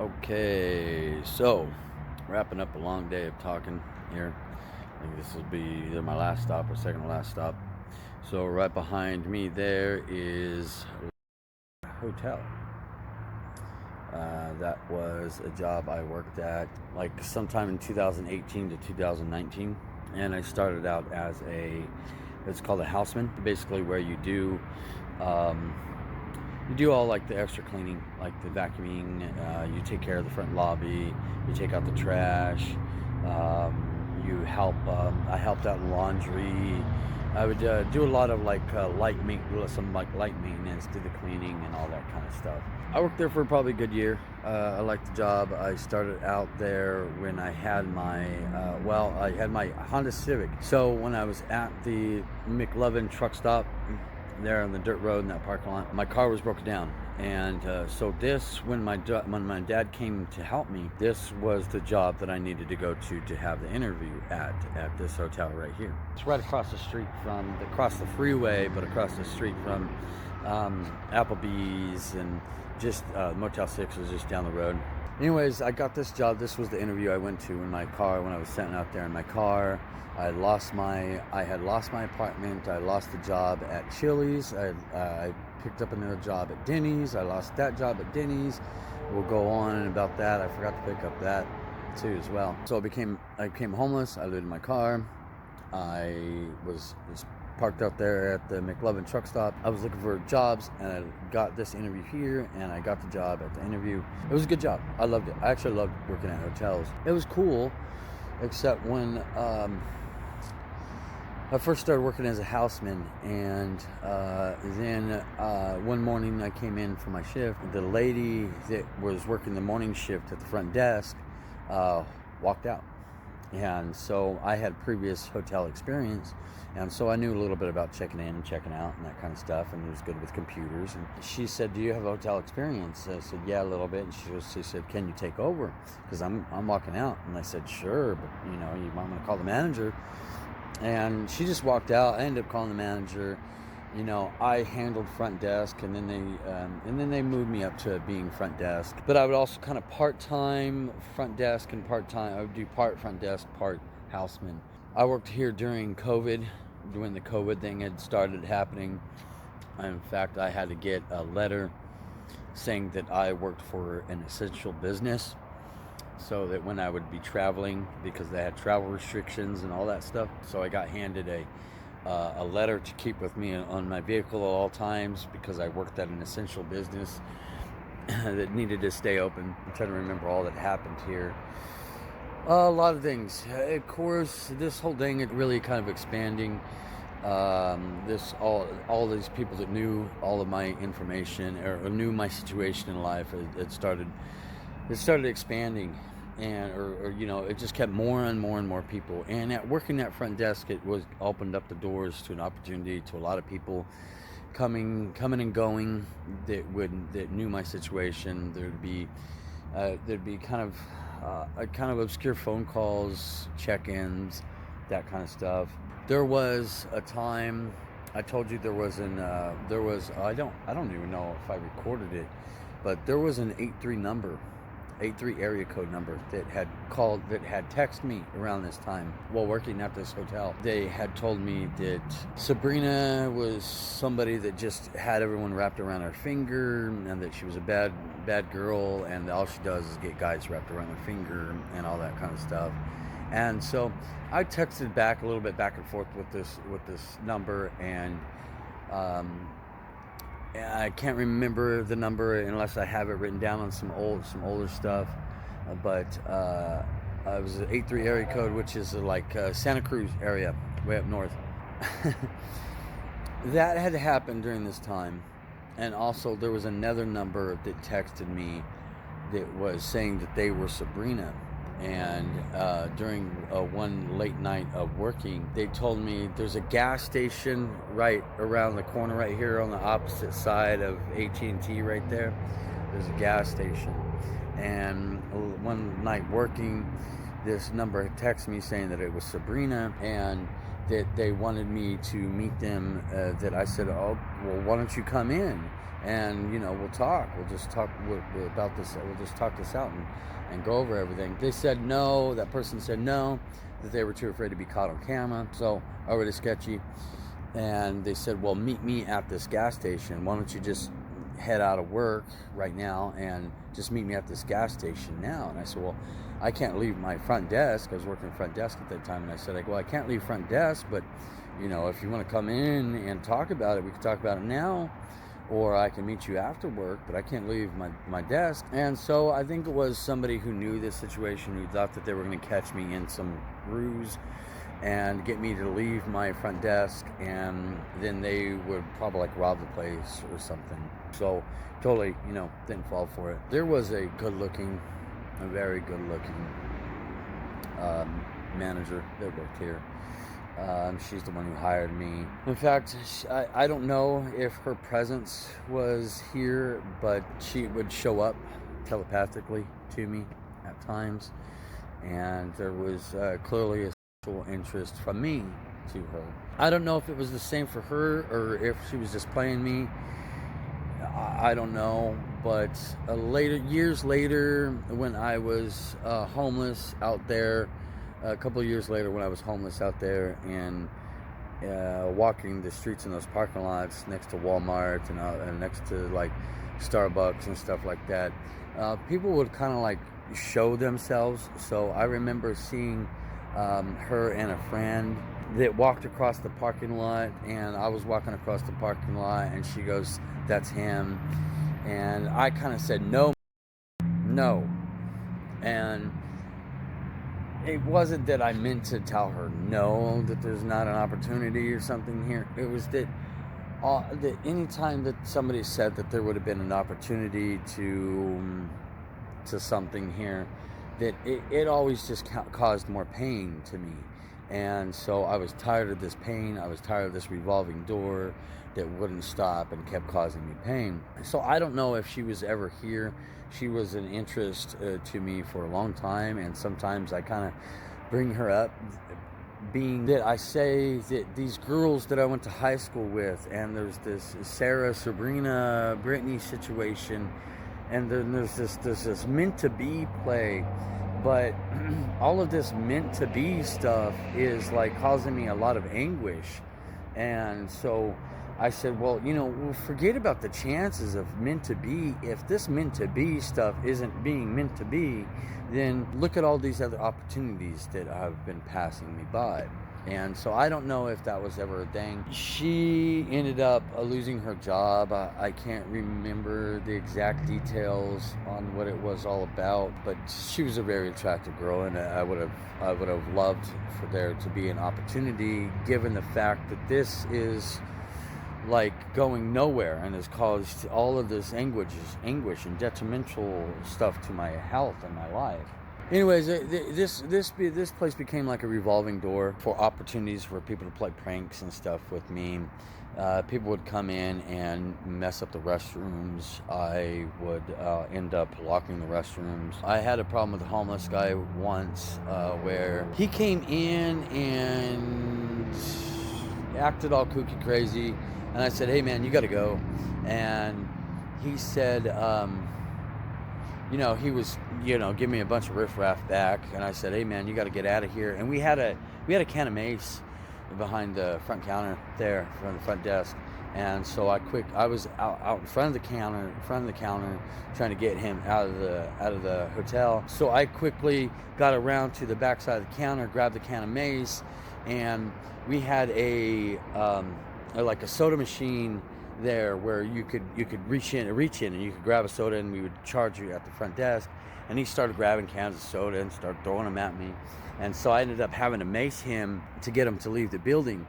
Okay, so wrapping up a long day of talking here. I think this will be either my last stop or second to last stop. So right behind me there is a hotel. That was a job I worked at like sometime in 2018 to 2019, and I started out as it's called a houseman, basically where um, you do all like the extra cleaning, like the vacuuming. You take care of the front lobby. You take out the trash. You help. I helped out in laundry. I would do a lot of like some like light maintenance, do the cleaning and all that kind of stuff. I worked there for probably a good year. I liked the job. I started out there when I had I had my Honda Civic. So when I was at the McLovin truck stop there on the dirt road in that parking lot, my car was broken down, and so when my dad came to help me, this was the job that I needed to go to have the interview at this hotel right here. It's right across the freeway, but across the street from Applebee's, and just Motel 6 was just down the road. Anyways, I got this job. This was the interview I went to in my car when I was sitting out there in my car. I had lost my apartment. I lost the job at Chili's. I picked up another job at Denny's. I lost that job at Denny's. We'll go on about that. I forgot to pick up that too as well. So I became homeless. I lived in my car. I was parked out there at the McLovin truck stop. I was looking for jobs, and I got this interview here, and I got the job at the interview. It was a good job. I loved it. I actually loved working at hotels. It was cool, except when I first started working as a houseman, and then one morning I came in for my shift. The lady that was working the morning shift at the front desk walked out. And so I had previous hotel experience, and so I knew a little bit about checking in and checking out and that kind of stuff, and was good with computers. And she said, "Do you have hotel experience?" I said, "Yeah, a little bit." And she said, "Can you take over? Because I'm walking out." And I said, "Sure, but you might want to call the manager." And she just walked out. I ended up calling the manager. I handled front desk, and then they moved me up to being front desk. But I would also kind of part-time front desk and part-time. I would do part front desk, part houseman. I worked here during COVID, when the COVID thing had started happening. In fact, I had to get a letter saying that I worked for an essential business, so that when I would be traveling, because they had travel restrictions and all that stuff, so I got handed a letter to keep with me on my vehicle at all times, because I worked at an essential business that needed to stay open. I'm trying to remember all that happened here. A lot of things. Of course, this whole thing, it really kind of expanding. All these people that knew all of my information, or knew my situation in life, it started expanding. And it just kept more and more and more people. And at working that front desk, it was opened up the doors to an opportunity to a lot of people coming and going that knew my situation. There'd be kind of obscure phone calls, check-ins, that kind of stuff. There was a time, I told you I don't even know if I recorded it, but there was an 83 area code number that had texted me around this time while working at this hotel. They had told me that Sabrina was somebody that just had everyone wrapped around her finger, and that she was a bad girl, and all she does is get guys wrapped around her finger and all that kind of stuff. And so I texted back a little bit, back and forth with this number, and I can't remember the number unless I have it written down on some older stuff, but it was an 83 area code, which is like Santa Cruz area, way up north. That had happened during this time, and also there was another number that texted me that was saying that they were Sabrina. And during one late night of working, they told me there's a gas station right around the corner right here on the opposite side of AT&T right there. There's a gas station. And one night working, this number had texted me saying that it was Sabrina, and that they wanted me to meet them. That I said, "Oh, well, why don't you come in?" and we'll talk. We'll just talk about this. We'll just talk this out and go over everything. They said no. That person said no, that they were too afraid to be caught on camera. So already sketchy. And they said, well, meet me at this gas station. Why don't you just head out of work right now and just meet me at this gas station now? And I said, well, I can't leave my front desk. I was working front desk at that time. And I said, well, I can't leave front desk, but if you want to come in and talk about it, we can talk about it now, or I can meet you after work, but I can't leave my desk. And so I think it was somebody who knew this situation, who thought that they were going to catch me in some ruse and get me to leave my front desk, and then they would probably like rob the place or something. So totally, didn't fall for it. There was a very good looking manager that worked here. She's the one who hired me. In fact, I don't know if her presence was here, but she would show up telepathically to me at times, and there was clearly a interest from me to her. I don't know if it was the same for her or if she was just playing me. I don't know, but years later, when I was homeless out there, a couple of years later when I was homeless out there and walking the streets in those parking lots next to Walmart and next to like Starbucks and stuff like that, people would kind of like show themselves. So I remember seeing her and a friend that walked across the parking lot, and I was walking across the parking lot, and she goes, "That's him." And I kind of said, no. And it wasn't that I meant to tell her no, that there's not an opportunity or something here. It was that anytime that somebody said that there would have been an opportunity to something here, that it always just caused more pain to me. And so I was tired of this pain. I was tired of this revolving door that wouldn't stop and kept causing me pain. So I don't know if she was ever here. She was an interest to me for a long time, and sometimes I kind of bring her up, being that I say that these girls that I went to high school with, and there's this Sarah, Sabrina, Brittany situation, and then there's this meant to be play, but all of this meant to be stuff is like causing me a lot of anguish. And so I said, well, forget about the chances of meant to be. If this meant to be stuff isn't being meant to be, then look at all these other opportunities that have been passing me by. And so I don't know if that was ever a thing. She ended up losing her job. I can't remember the exact details on what it was all about, but she was a very attractive girl, and I would have loved for there to be an opportunity, given the fact that this is like going nowhere and has caused all of this anguish and detrimental stuff to my health and my life. Anyways, this place became like a revolving door for opportunities for people to play pranks and stuff with me. People would come in and mess up the restrooms. I would end up locking the restrooms. I had a problem with a homeless guy once where he came in and acted all kooky crazy. And I said, hey man, you gotta go. And he said, he was, giving me a bunch of riffraff back. And I said, hey man, you gotta get out of here. And we had a can of mace behind the front counter there, from the front desk. And so I was out in front of the counter, trying to get him out of the hotel. So I quickly got around to the back side of the counter, grabbed the can of mace, and we had a soda machine there where you could reach in and you could grab a soda, and we would charge you at the front desk. And he started grabbing cans of soda and started throwing them at me. And so I ended up having to mace him to get him to leave the building.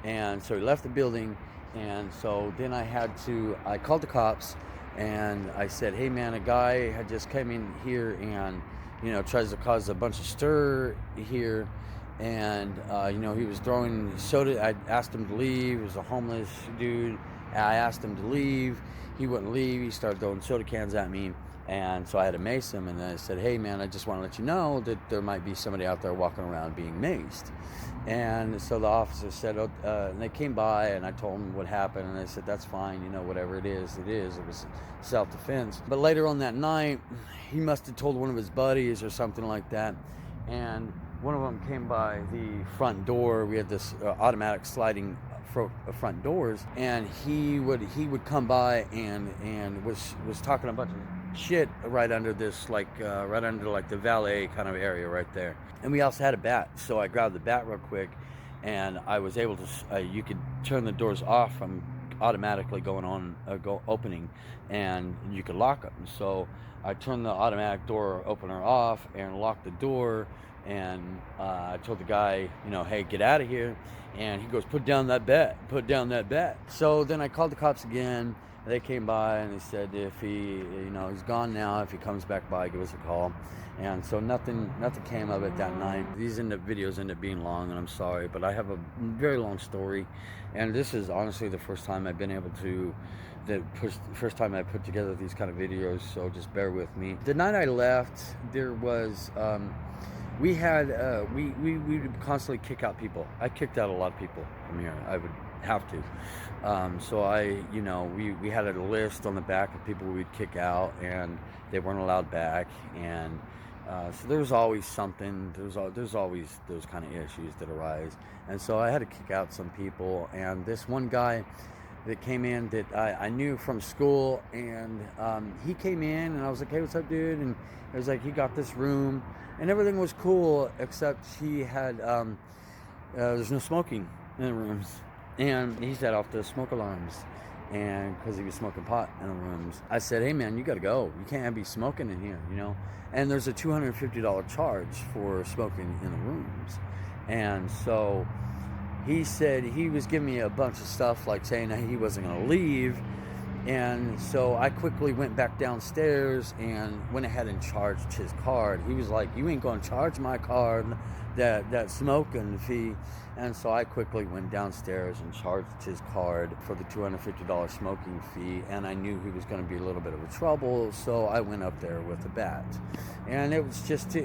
And so he left the building. And so then I called the cops, and I said, hey man, a guy had just come in here and, tries to cause a bunch of stir here. And, he was throwing soda. I asked him to leave. He was a homeless dude. I asked him to leave. He wouldn't leave. He started throwing soda cans at me. And so I had to mace him, and then I said, hey man, I just want to let you know that there might be somebody out there walking around being maced. And so the officer said, and they came by, and I told them what happened, and they said, that's fine, whatever it is, it was self-defense. But later on that night, he must have told one of his buddies or something like that, and one of them came by the front door. We had this automatic sliding front doors, and he would come by and was talking a bunch of shit right under this, right under like the valet kind of area right there. And we also had a bat, so I grabbed the bat real quick, and I was able to you could turn the doors off from automatically going on opening, and you could lock them. So I turned the automatic door opener off and locked the door, and I told the guy, hey, get out of here. And he goes, put down that bat. So then I called the cops again. They came by, and they said if he, he's gone now. If he comes back by, give us a call. And so nothing came of it that night. These videos end up being long, and I'm sorry, but I have a very long story. And this is honestly the first time I've been able to, first time I put together these kind of videos, so just bear with me. The night I left, there was, we had, we would constantly kick out people. I kicked out a lot of people from here. I would have to. So we had a list on the back of people we'd kick out, and they weren't allowed back. And so there was always something. There's always those kind of issues that arise. And so I had to kick out some people. And this one guy that came in that I knew from school, and he came in, and I was like, hey, what's up, dude? And it was like, he got this room, and everything was cool, except he had, there's no smoking in the rooms. And he set off the smoke alarms, and because he was smoking pot in the rooms. I said, hey man, you gotta go. You can't be smoking in here, And there's a $250 charge for smoking in the rooms. And so he said he was giving me a bunch of stuff, like saying that he wasn't gonna leave. And so I quickly went back downstairs and went ahead and charged his card. He was like, you ain't gonna charge my card that smoking fee. And so I quickly went downstairs and charged his card for the $250 smoking fee. And I knew he was gonna be a little bit of a trouble, so I went up there with a bat. And it was just a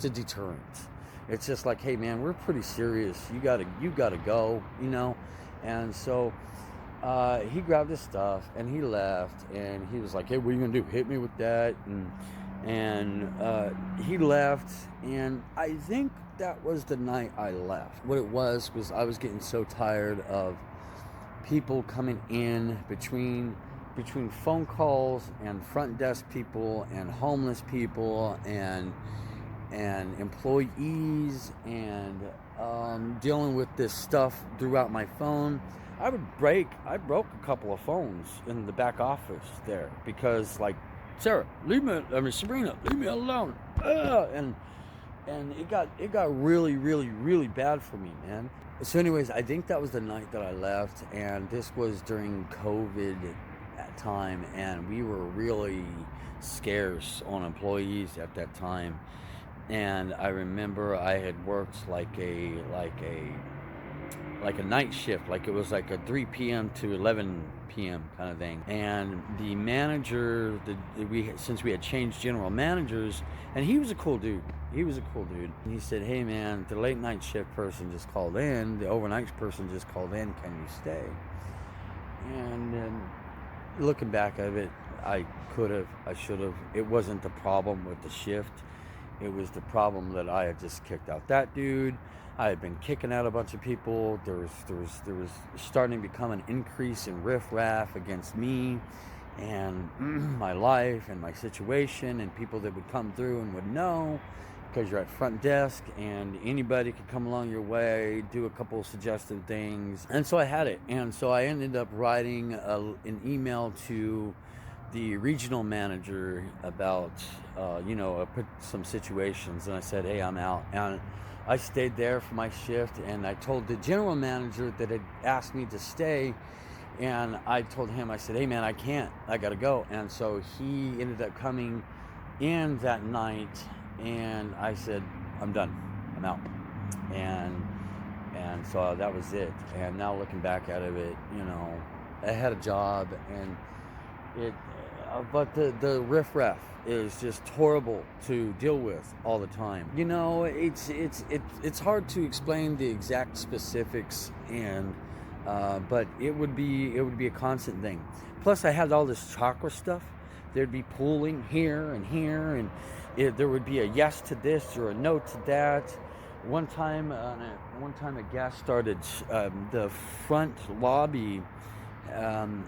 deterrent. It's just like, hey man, we're pretty serious. You gotta go, And so he grabbed his stuff and he left, and he was like, hey, what are you gonna do? Hit me with that? And he left, and I think that was the night I left. What it was I was getting so tired of people coming in between phone calls and front desk people and homeless people and employees and dealing with this stuff throughout my phone. I broke a couple of phones in the back office there because, like, Sabrina, leave me alone. And it got really, really, really bad for me, man. So anyways, I think that was the night that I left, and this was during COVID time, and we were really scarce on employees at that time. And I remember I had worked like a night shift, like it was like a 3 p.m. to 11 p.m. kind of thing. And the manager, since we had changed general managers, and he was a cool dude. And he said, hey man, the late night shift person just called in, the overnight person just called in, can you stay? And looking back at it, I could have, I should have. It wasn't the problem with the shift. It was the problem that I had just kicked out that dude. I had been kicking out a bunch of people. There was starting to become an increase in riffraff against me and my life and my situation, and people that would come through and would know, because you're at front desk and anybody could come along your way, do a couple of suggestive things. And so I had it. And so I ended up writing an email to the regional manager about, some situations. And I said, hey, I'm out. And I stayed there for my shift, and I told the general manager that had asked me to stay, and I told him, I said, hey man, I can't, I gotta go. And so he ended up coming in that night, and I said, I'm done, I'm out. And so that was it. And now looking back at it, I had a job, and but the riffraff is just horrible to deal with all the time. You know, it's hard to explain the exact specifics, and but it would be a constant thing. Plus, I had all this chakra stuff. There'd be pooling here and here, and there would be a yes to this or a no to that. One time a gas started. The front lobby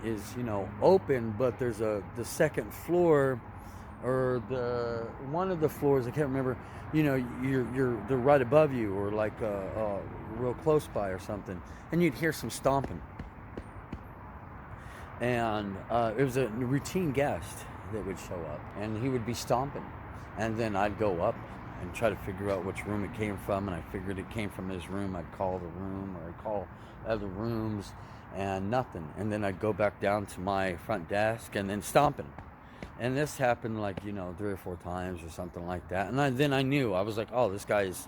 is open, but there's the second floor, or the one of the floors, I can't remember. They're right above you, or like real close by or something, and you'd hear some stomping. And it was a routine guest that would show up, and he would be stomping, and then I'd go up and try to figure out which room it came from, and I figured it came from his room. I'd call the room, or I'd call other rooms, and nothing. And then I'd go back down to my front desk, and then stomping. And this happened like 3 or 4 times or something like that. And then I knew. I was like, oh, this guy's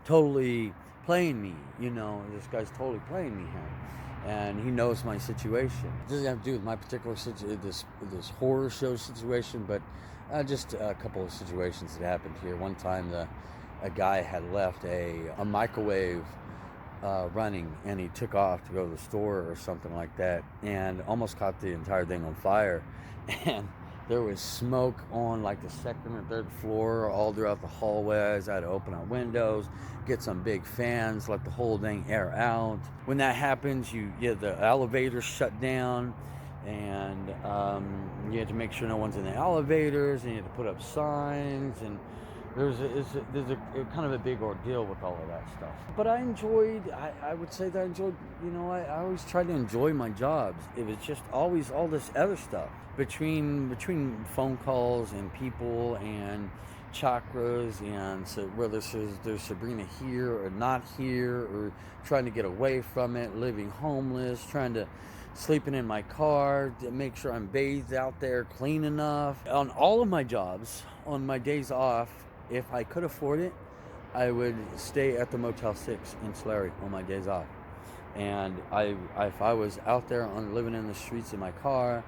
totally playing me. This guy's totally playing me here, and he knows my situation. It doesn't have to do with my particular this horror show situation, but just a couple of situations that happened here. One time, a guy had left a microwave running, and he took off to go to the store or something like that, and almost caught the entire thing on fire. And there was smoke on like the second or third floor, all throughout the hallways. I had to open our windows, get some big fans, let the whole dang air out. When that happens, the elevators shut down, and you had to make sure no one's in the elevators, and you had to put up signs, and there's a kind of a big ordeal with all of that stuff. But I would say that I enjoyed, I always tried to enjoy my jobs. It was just always all this other stuff between phone calls and people and chakras, and so whether there's Sabrina here or not here, or trying to get away from it, living homeless, sleeping in my car to make sure I'm bathed out there clean enough. On all of my jobs, on my days off, if I could afford it, I would stay at the Motel 6 in Tulare on my days off. And if I was out there living in the streets in my car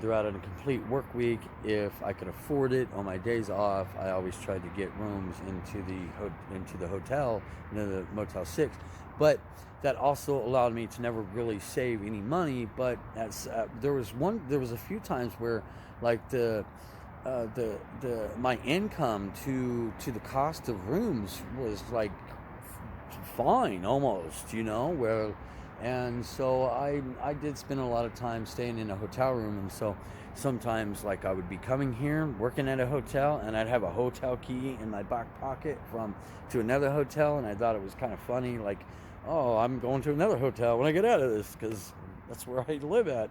throughout a complete work week, if I could afford it on my days off, I always tried to get rooms into the hotel, the Motel 6. But that also allowed me to never really save any money. But there was a few times where, like, my income to the cost of rooms was like fine almost, and so I did spend a lot of time staying in a hotel room. And so sometimes, like, I would be coming here working at a hotel, and I'd have a hotel key in my back pocket to another hotel, and I thought it was kind of funny, like, oh, I'm going to another hotel when I get out of this, because that's where I live at.